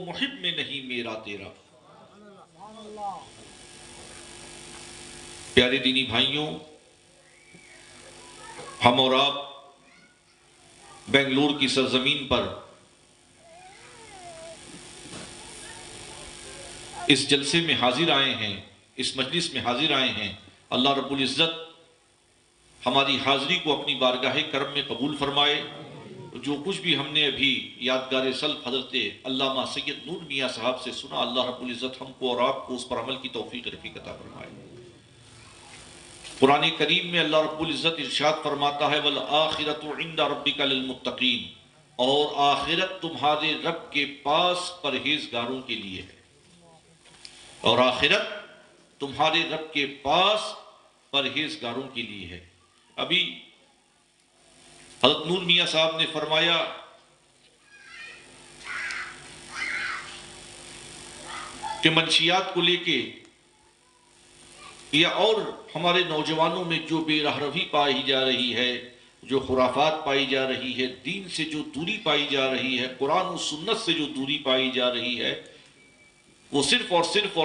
محب میں نہیں میرا تیرا۔ پیارے دینی بھائیوں، ہم اور آپ بنگلور کی سرزمین پر اس جلسے میں حاضر آئے ہیں، اس مجلس میں حاضر آئے ہیں۔ اللہ رب العزت ہماری حاضری کو اپنی بارگاہ کرم میں قبول فرمائے۔ جو کچھ بھی ہم نے ابھی یادگار سلف حضرت علامہ سید نور میاں صاحب سے سنا، اللہ رب العزت ہم کو اور آپ کو اس پر عمل کی توفیق رفیق عطا فرمائے۔ قرآن کریم میں اللہ رب العزت ارشاد فرماتا ہے وَالْآخِرَةُ عِنْدَ رَبِّكَ لِلْمُتَّقِينَ، اور آخرت تمہارے رب کے پاس پرہیزگاروں کے لیے ہے، اور آخرت تمہارے رب کے پاس پرہیزگاروں کے لیے ہے۔ ابھی حضرت نور میاں صاحب نے فرمایا کہ منشیات کو لے کے یا اور ہمارے نوجوانوں میں جو بے راہ روی پائی جا رہی ہے، جو خرافات پائی جا رہی ہے، دین سے جو دوری پائی جا رہی ہے، قرآن و سنت سے جو دوری پائی جا رہی ہے، وہ صرف اور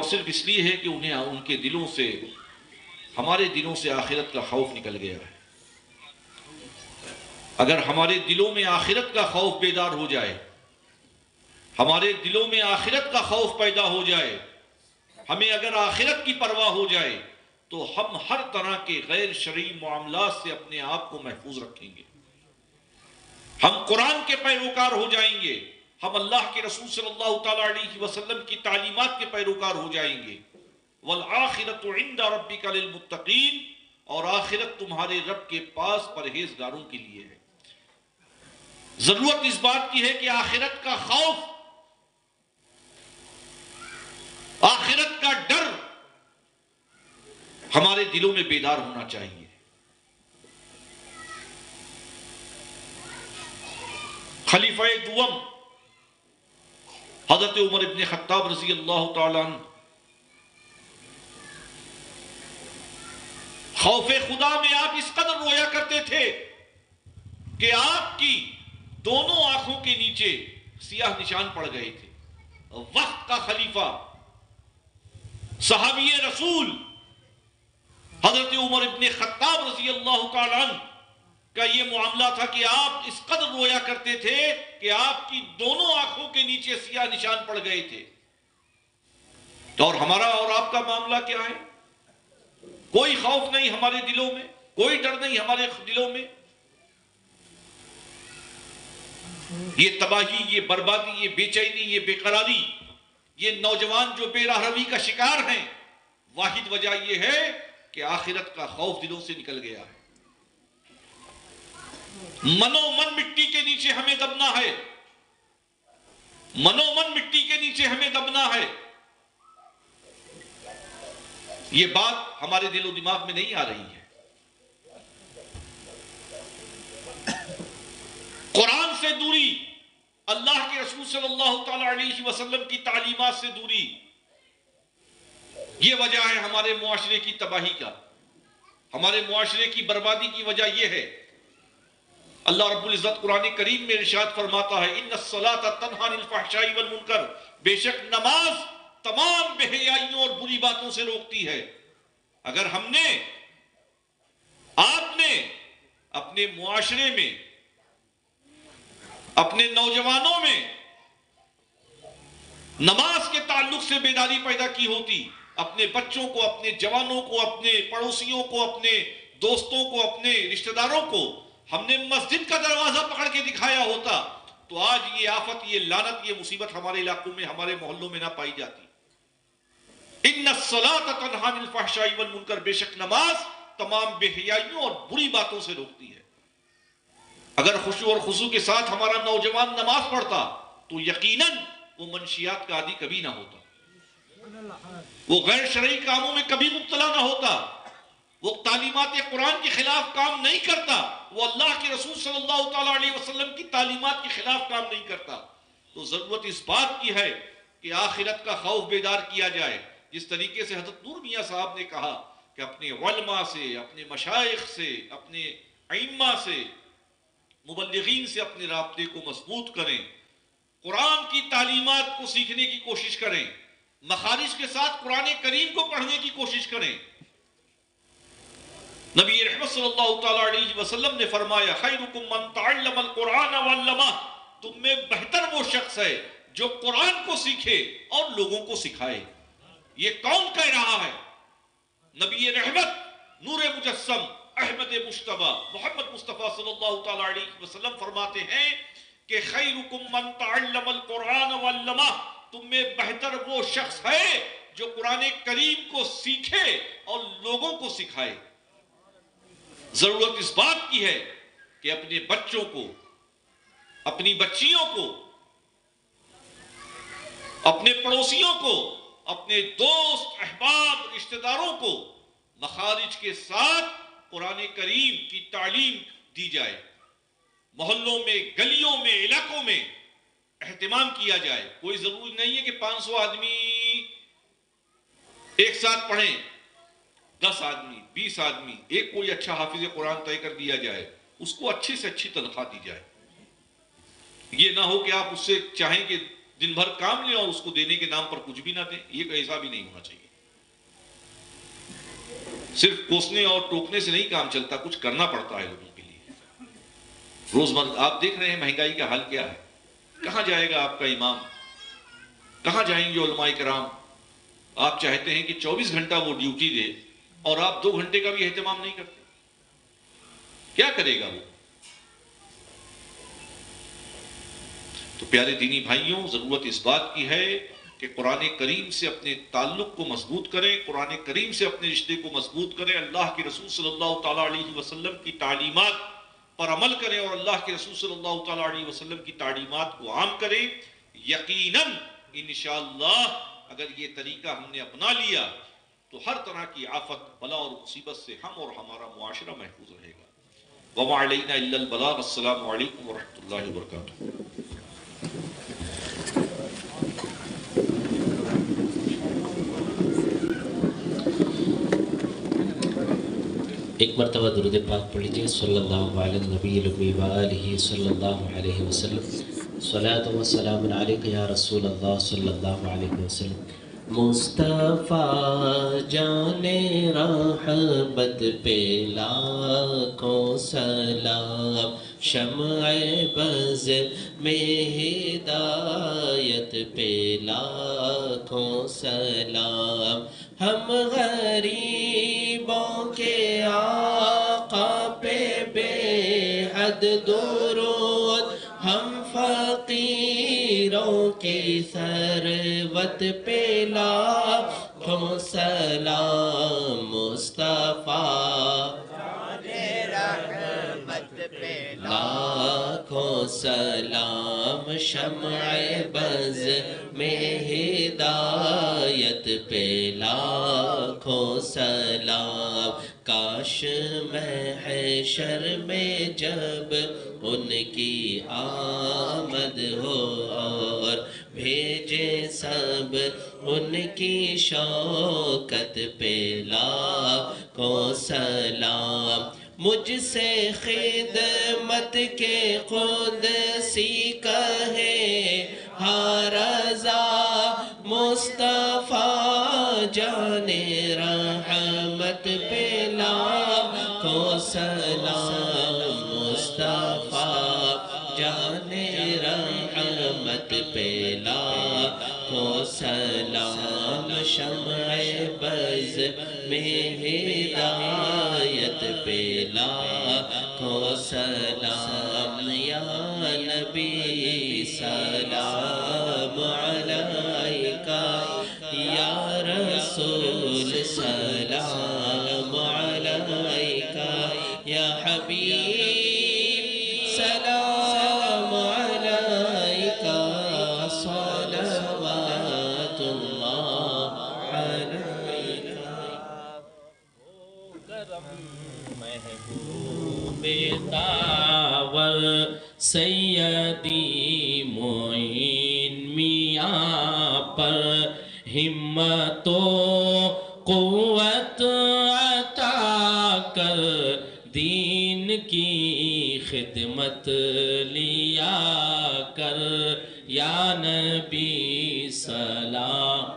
صرف اس لیے ہے کہ انہیں ان کے دلوں سے، ہمارے دلوں سے آخرت کا خوف نکل گیا ہے۔ اگر ہمارے دلوں میں آخرت کا خوف بیدار ہو جائے، ہمارے دلوں میں آخرت کا خوف پیدا ہو جائے، ہمیں اگر آخرت کی پرواہ ہو جائے، تو ہم ہر طرح کے غیر شرعی معاملات سے اپنے آپ کو محفوظ رکھیں گے، ہم قرآن کے پیروکار ہو جائیں گے، ہم اللہ کے رسول صلی اللہ تعالیٰ علیہ وسلم کی تعلیمات کے پیروکار ہو جائیں گے۔ وَالْآخِرَةُ عِنْدَ رَبِّكَ لِلْمُتَّقِينَ، اور آخرت تمہارے رب کے پاس پرہیزگاروں کے لیے ہے۔ ضرورت اس بات کی ہے کہ آخرت کا خوف، آخرت کا ڈر ہمارے دلوں میں بیدار ہونا چاہیے۔ خلیفہ دوم حضرت عمر ابن خطاب رضی اللہ تعالیٰ عنہ خوف خدا میں آپ اس قدر رویا کرتے تھے کہ آپ کی دونوں آنکھوں کے نیچے سیاہ نشان پڑ گئے تھے۔ وقت کا خلیفہ صحابی رسول حضرت عمر ابن خطاب رضی اللہ تعالیٰ عنہ کا یہ معاملہ تھا کہ آپ اس قدر رویا کرتے تھے کہ آپ کی دونوں آنکھوں کے نیچے سیاہ نشان پڑ گئے تھے۔ اور ہمارا اور آپ کا معاملہ کیا ہے؟ کوئی خوف نہیں ہمارے دلوں میں، کوئی ڈر نہیں ہمارے دلوں میں۔ یہ تباہی، یہ بربادی، یہ بے چینی، یہ بے قراری، یہ نوجوان جو بے راہ روی کا شکار ہیں، واحد وجہ یہ ہے کہ آخرت کا خوف دلوں سے نکل گیا ہے۔ منو من مٹی کے نیچے ہمیں دبنا ہے، منو من مٹی کے نیچے ہمیں دبنا ہے۔ یہ بات ہمارے دل و دماغ میں نہیں آ رہی ہے۔ قرآن سے دوری، اللہ کے رسول صلی اللہ تعالیٰ علیہ وسلم کی تعلیمات سے دوری، یہ وجہ ہے ہمارے معاشرے کی تباہی کا، ہمارے معاشرے کی بربادی کی وجہ یہ ہے۔ اللہ رب العزت قرآن کریم میں ارشاد فرماتا ہے ان الصلاۃ تنہی عن الفحشاء والمنکر، بے شک نماز تمام بے حیائیوں اور بری باتوں سے روکتی ہے۔ اگر ہم نے، آپ نے اپنے معاشرے میں، اپنے نوجوانوں میں نماز کے تعلق سے بیداری پیدا کی ہوتی، اپنے بچوں کو، اپنے جوانوں کو، اپنے پڑوسیوں کو، اپنے دوستوں کو، اپنے رشتہ داروں کو ہم نے مسجد کا دروازہ پکڑ کے دکھایا ہوتا، تو آج یہ آفت، یہ لعنت، یہ مصیبت ہمارے علاقوں میں، ہمارے محلوں میں نہ پائی جاتی۔ ان الصلاۃ تنہی عن الفحشاء والمنکر، بے شک نماز تمام بے حیائیوں اور بری باتوں سے روکتی ہے۔ اگر خشوع اور خضوع کے ساتھ ہمارا نوجوان نماز پڑھتا تو یقیناً وہ منشیات کا عادی کبھی نہ ہوتا، وہ غیر شرعی کاموں میں کبھی مبتلا نہ ہوتا، وہ تعلیمات قرآن کے خلاف کام نہیں کرتا، وہ اللہ کے رسول صلی اللہ تعالیٰ علیہ وسلم کی تعلیمات کے خلاف کام نہیں کرتا۔ تو ضرورت اس بات کی ہے کہ آخرت کا خوف بیدار کیا جائے، جس طریقے سے حضرت نور میاں صاحب نے کہا کہ اپنے علماء سے، اپنے مشائخ سے، اپنے ائمہ سے، مبلغین سے اپنے رابطے کو مضبوط کریں، قرآن کی تعلیمات کو سیکھنے کی کوشش کریں، مخارج کے ساتھ قرآن کریم کو پڑھنے کی کوشش کریں۔ نبی رحمت صلی اللہ تعالیٰ علیہ وسلم نے فرمایا خیرکم من تعلم القرآن وعلمہ، تم میں بہتر وہ شخص ہے جو قرآن کو سیکھے اور لوگوں کو سکھائے۔ یہ کون کہہ رہا ہے؟ نبی رحمت نور مجسم احمد مجتبی محمد مصطفیٰ صلی اللہ تعالیٰ علیہ وسلم فرماتے ہیں کہ خیرکم من تعلم القرآن وعلمہ، تم میں بہتر وہ شخص ہے جو قرآن کریم کو سیکھے اور لوگوں کو سکھائے۔ ضرورت اس بات کی ہے کہ اپنے بچوں کو، اپنی بچیوں کو، اپنے پڑوسیوں کو، اپنے دوست احباب رشتہ داروں کو مخارج کے ساتھ قرآن کریم کی تعلیم دی جائے۔ محلوں میں، گلیوں میں، علاقوں میں اہتمام کیا جائے۔ کوئی ضروری نہیں ہے کہ 500 آدمی ایک ساتھ پڑھیں، 10 آدمی، 20 آدمی، ایک کوئی اچھا حافظ قرآن طے کر دیا جائے، اس کو اچھی سے اچھی تنخواہ دی جائے۔ یہ نہ ہو کہ آپ اس سے چاہیں کہ دن بھر کام لیں اور اس کو دینے کے نام پر کچھ بھی نہ دیں، یہ ایسا بھی نہیں ہونا چاہیے۔ صرف کوسنے اور ٹوکنے سے نہیں کام چلتا، کچھ کرنا پڑتا ہے لوگوں کے لیے۔ روزمرہ آپ دیکھ رہے ہیں مہنگائی کا حال کیا ہے، کہاں جائے گا آپ کا امام، کہاں جائیں گے علماء کرام؟ آپ چاہتے ہیں کہ 24 گھنٹہ وہ ڈیوٹی دے اور آپ 2 گھنٹے کا بھی اہتمام نہیں کرتے، کیا کرے گا وہ؟ تو پیارے دینی بھائیوں، ضرورت اس بات کی ہے کہ قرآن کریم سے اپنے تعلق کو مضبوط کریں، قرآن کریم سے اپنے رشتے کو مضبوط کریں، اللہ کے رسول صلی اللہ تعالیٰ علیہ وسلم کی تعلیمات پر عمل کریں اور اللہ کے رسول صلی اللہ تعالیٰ علیہ وسلم کی تعلیمات کو عام کریں۔ یقیناً انشاءاللہ اگر یہ طریقہ ہم نے اپنا لیا تو ہر طرح کی آفت، بلا اور مصیبت سے ہم اور ہمارا معاشرہ محفوظ رہے گا۔ وما علینا الا البلاغ۔ السلام علیکم ورحمۃ اللہ وبرکاتہ۔ ایک مرتبہ درود پاک پڑھ لیجئے، صلی اللہ علی النبی الامی وآلہ صلی اللہ علیہ وسلم۔ صلاۃ و سلام علیک یا رسول اللہ صلی اللہ علیہ وسلم۔ مصطفیٰ جان رحمت پہ لاکھوں سلام، شمع بز میں ہدایت پہ لاکھوں سلام، ہم غریبوں کے آقا پہ بے حد درود، ہم فقیروں کی ثروت پہ لاکھوں سلام، مصطفیٰ لاکھوں سلام، شمع بز میں ہدایت پہ لاکھوں سلام، کاش محشر میں جب ان کی آمد ہو اور بھیجے سب ان کی شوکت پہ لاکھوں سلام، مجھ سے خدمت کے قدسی کہے ہاں رضا، مصطفیٰ جان رحمت پہ لاکھوں سلام، مصطفیٰ جان رحمت پہ لاکھوں سلام، شمع بز میں ہدایت پہ لاکھوں سلام، یا نبی سلام علیکہ، یا رسول سلام علیکہ، یا حبیب سلام علیکہ، صلوات اللہ علیکہ۔ محبوب داور سیدی معین میاں پر ہمت و قوت عطا کر، دین کی خدمت لیا کر، یا نبی سلام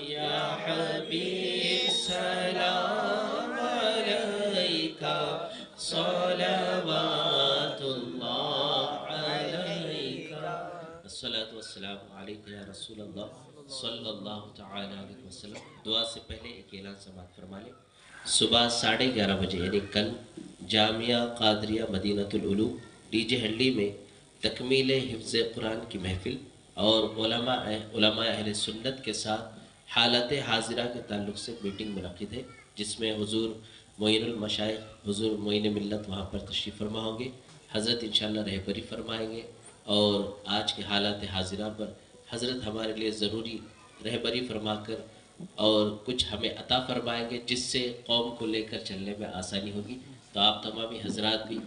یا حبیب سلام علیکہ صلوات اللہ علیکہ الصلاۃ والسلام علیکہ یا رسول اللہ صلی اللہ تعالی علیہ وسلم۔ دعا سے پہلے ایک اعلان سماعت فرما لیں۔ صبح 11:30 بجے یعنی کل جامعہ قادریہ مدینۃ العلوم ڈی جے ہنڈی میں تکمیل حفظ قرآن کی محفل اور علماء اہل سنت کے ساتھ حالت حاضرہ کے تعلق سے میٹنگ منعقد ہے، جس میں حضور معین المشائخ حضور معین ملت وہاں پر تشریف فرما ہوں گے۔ حضرت انشاءاللہ رہبری فرمائیں گے اور آج کے حالات حاضرہ پر حضرت ہمارے لیے ضروری رہبری فرما کر اور کچھ ہمیں عطا فرمائیں گے، جس سے قوم کو لے کر چلنے میں آسانی ہوگی۔ تو آپ تمامی حضرات بھی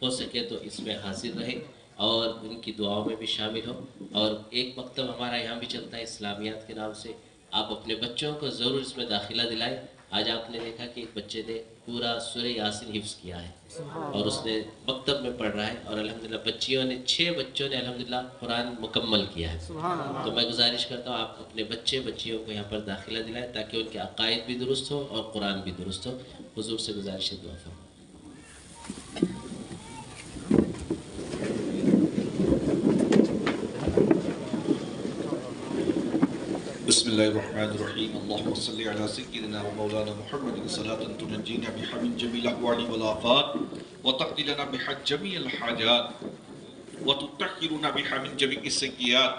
ہو سکے تو اس میں حاضر رہیں اور ان کی دعاؤں میں بھی شامل ہوں۔ اور ایک مکتب ہمارا یہاں بھی چلتا ہے اسلامیات کے نام سے، آپ اپنے بچوں کو ضرور اس میں داخلہ دلائیں۔ آج آپ نے دیکھا کہ ایک بچے نے پورا سورہ یاسین حفظ کیا ہے اور اس نے مکتب میں پڑھ رہا ہے، اور الحمدللہ 6 بچوں نے الحمدللہ قرآن مکمل کیا ہے۔ تو میں گزارش کرتا ہوں آپ اپنے بچیوں کو یہاں پر داخلہ دلائیں تاکہ ان کے عقائد بھی درست ہو اور قرآن بھی درست ہو۔ حضور سے گزارش ہے دعا فرمائیں۔ بسم الله الرحمن الرحيم اللهم صل على سيدنا ومولانا محمد صلاة تنجينا بها من جميع الأهوال والآفات وتقضي لنا بها جميع الحاجات وتطهرنا بها من جميع السيئات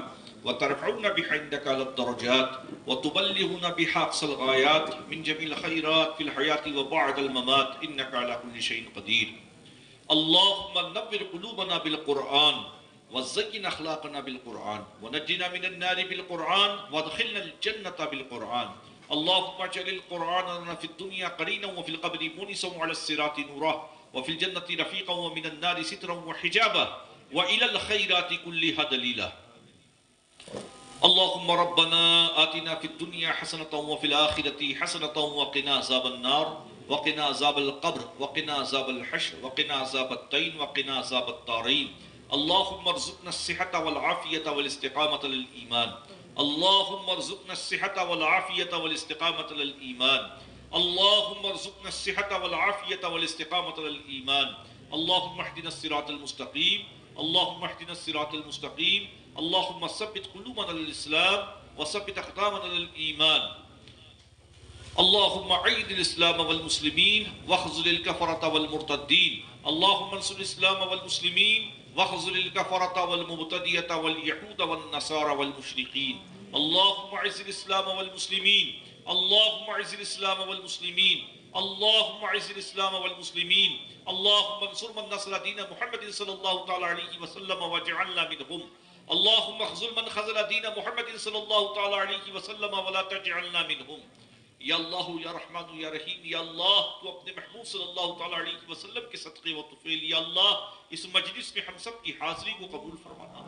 وترفعنا بها عندك على الدرجات وتبلغنا بها أقصى الغايات من جميع الخيرات في الحياة وبعد الممات إنك على كل شيء قدير اللهم نور قلوبنا بالقرآن وزين أخلاقنا بالقرآن ونجنا من النار بالقرآن وادخلنا الجنة بالقرآن اللهم اجعل القرآن لنا في الدنيا قرينا وفي القبر مونسا وعلى الصراط نورا وفي الجنة رفيقا ومن النار سترا وحجابا وإلى الخيرات كلها دليلا اللهم ربنا آتنا في الدنيا حسنة وفي الآخرة حسنة وقنا عذاب النار وقنا عذاب القبر وقنا عذاب الحشر وقنا عذاب الدين وقنا عذاب الدارين اللهم ارزقنا الصحة والعافية والاستقامة للإيمان اللهم ارزقنا الصحة والعافية والاستقامة للإيمان اللهم ارزقنا الصحة والعافية والاستقامة للإيمان اللهم اهدنا الصراط المستقيم اللهم اهدنا الصراط المستقيم اللهم ثبت قلوبنا للإسلام وثبت أقدامنا للإيمان اللهم أعد الإسلام والمسلمين واخذل الكفرة والمرتدين اللهم انصر الإسلام والمسلمين واخذل الكفرة والمبتدية واليهود والنصارى والمشركين اللهم اعز الإسلام والمسلمين اللهم اعز الإسلام والمسلمين اللهم اعز الإسلام والمسلمين اللهم انصر من نصر دين محمد صلى الله تعالى عليه وسلم واجعلنا منهم اللهم اخذل من خذل دين محمد صلى الله تعالى عليه وسلم ولا تجعلنا منهم یا اللہ یا رحمان یا رحیم یا اللہ تو اپنے محبوب صلی اللہ تعالیٰ علیہ وسلم کے صدقے و طفیل یا اللہ اس مجلس میں ہم سب کی حاضری کو قبول فرمانا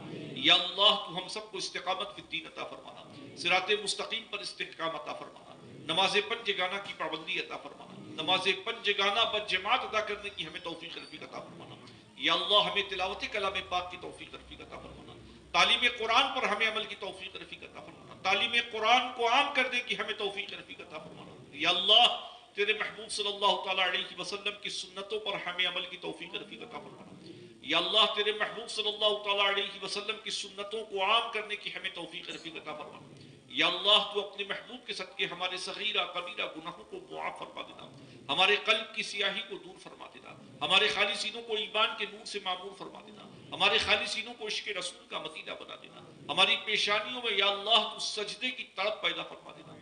یا اللہ تو ہم سب کو استقامت فی الدین عطا فرمانا صراط مستقیم پر استحکام عطا فرمانا نماز پنجگانہ کی پابندی عطا فرمانا نماز پنجگانہ بجماعت ادا کرنے کی ہمیں توفیق رفیق عطا فرمانا یا اللہ ہمیں تلاوت کلام پاک کی توفیق رفیق عطا فرمانا تعلیم قرآن پر ہمیں عمل کی توفیق رفیق عطا فرمانا تعلیم قرآن کو عام کرنے کی ہمیں توفیق رفیق عطا فرمانا یا اللہ تیرے محبوب صلی اللہ تعالیٰ علیہ وسلم کی سنتوں پر ہمیں عمل کی توفیق رفیق عطا فرمانا یا اللہ تیرے محبوب صلی اللہ تعالیٰ علیہ وسلم کی سنتوں کو عام کرنے کی ہمیں توفیق رفیق عطا فرمانا یا اللہ تو اپنے محبوب کے صدقے ہمارے صغیرہ کبیرہ گناہوں کو معاف فرما دینا ہمارے قلب کی سیاہی کو دور فرما دینا ہمارے خالی سینوں کو ایمان کے نور سے معمور فرما دینا ہمارے خالی سینوں کو عشق رسول کا مدینہ بنا دینا ہماری پیشانیوں میں یا اللہ تو سجدے کی تڑپ پیدا فرما دینا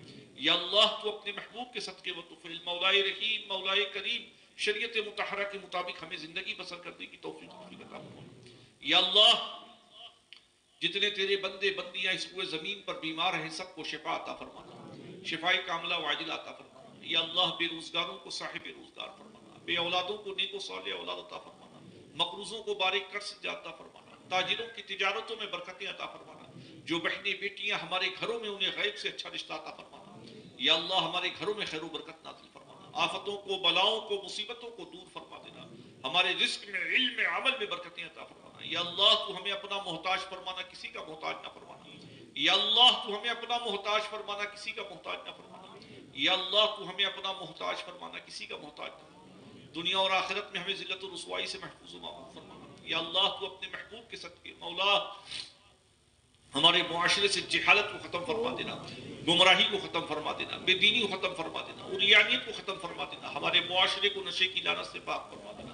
یا اللہ تو اپنے محبوب کے صدقے و طفیل مولائے رحیم مولائے کریم شریعت مطہرہ کے مطابق ہمیں زندگی بسر کرنے کی توفیق عطا فرمانا یا اللہ جتنے تیرے بندے بندیاں اس پورے زمین پر بیمار ہیں سب کو شفا عطا فرمانا شفاء کاملہ وعاجلہ عطا فرمانا یا اللہ بے روزگاروں کو صاحب روزگار فرمانا بے اولادوں کو نیک و صالح اولاد عطا فرمانا مقروضوں کو بارک قرض سے عطا فرمانا تاجروں کی تجارتوں میں برکتیں عطا فرمانا جو بہنیں بیٹیاں ہمارے گھروں میں انہیں غیب سے اچھا رشتہ عطا فرمانا یا اللہ ہمارے گھروں میں خیر و برکت نازل فرمانا آفتوں کو، بلاؤں کو، مصیبتوں کو دور فرما دینا، ہمارے رزق میں، علم میں، عمل میں برکتیں عطا فرمانا۔ یا اللہ تو ہمیں اپنا محتاج فرمانا، کسی کا محتاج نہ فرمانا۔ یا اللہ تو ہمیں اپنا محتاج فرمانا، کسی کا محتاج نہ فرمانا۔ یا اللہ تو ہمیں اپنا محتاج فرمانا، کسی کا محتاج نہ فرمانا۔ دنیا اور آخرت میں ہمیں ذلت و رسوائی سے محفوظ و معمون فرمانا۔ یا اللہ تو اپنے محبوب کے صدقے مولا ہمارے معاشرے سے جہالت کو ختم فرما دینا، گمراہی کو ختم فرما دینا، بے دینی کو ختم فرما دینا، عریانیت کو ختم فرما دینا، ہمارے معاشرے کو نشے کی لعنت سے پاک فرما دینا۔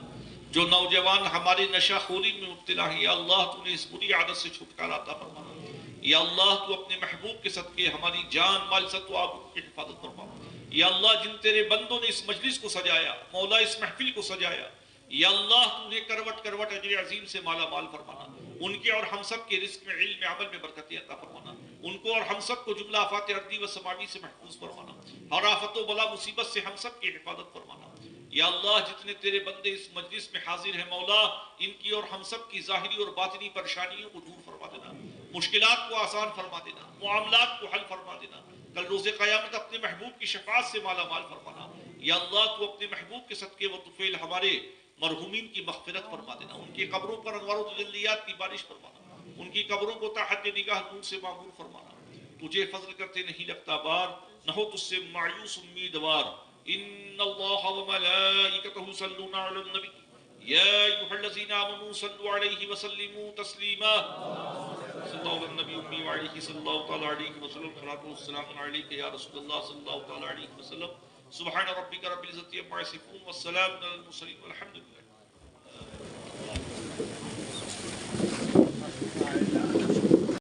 جو نوجوان ہمارے نشہ خوری میں مبتلا ہیں، یا اللہ تو انہیں اس بری عادت سے چھٹکارا عطا فرمانا۔ یا اللہ تو اپنے محبوب کے صدقے ہماری جان، مال، عزت و آبرو کی حفاظت فرما۔ یا اللہ جن تیرے بندوں نے اس مجلس کو سجایا، مولا اس محفل کو سجایا، یا اللہ تو انہیں کروٹ کروٹ اجر عظیم سے مالا مال فرمانا، ان کے اور ہم سب کے رزق میں، علم میں، عمل میں برکتیں عطا فرمانا، ان کو اور ہم سب کو جملہ آفات ارضی و سماوی سے محفوظ فرمانا، ہر آفت و بلا مصیبت سے ہم سب کی حفاظت فرمانا۔ یا اللہ جتنے تیرے بندے اس مجلس میں حاضر ہیں مولا، ان کی اور ہم سب کی ظاہری اور باطنی پریشانیوں کو دور فرما دینا، مشکلات کو آسان فرما دینا، معاملات کو حل فرما دینا، کل روز قیامت اپنے محبوب کی شفاعت سے مالا مال فرمانا۔ یا اللہ تو اپنے محبوب کے صدقے و طفیل ہمارے مرحومین کی مغفرت فرما دینا، ان کی قبروں پر انوار و تجلیات کی بارش فرمانا، ان کی قبروں کو تحت نگاہ نور سے معمور فرمانا۔ تجھے فضل کرتے نہیں لگتا بار، نہ ہو تجھ سے مایوس امیدوار۔ ان اللہ وملائکتہ یصلون علی النبی یا ایھا الذین آمنوا صلوا علیہ وسلموا تسلیما۔ صلی اللہ علی النبی امی وعلیہ صلی اللہ تعالی علیہ وسلم۔ صلاۃ والسلام علیک یا رسول اللہ صلی اللہ تعالی علیہ وسلم۔ سبحان ربک رب العزۃ عما یصفون والسلام علی المرسلین والحمد للہ۔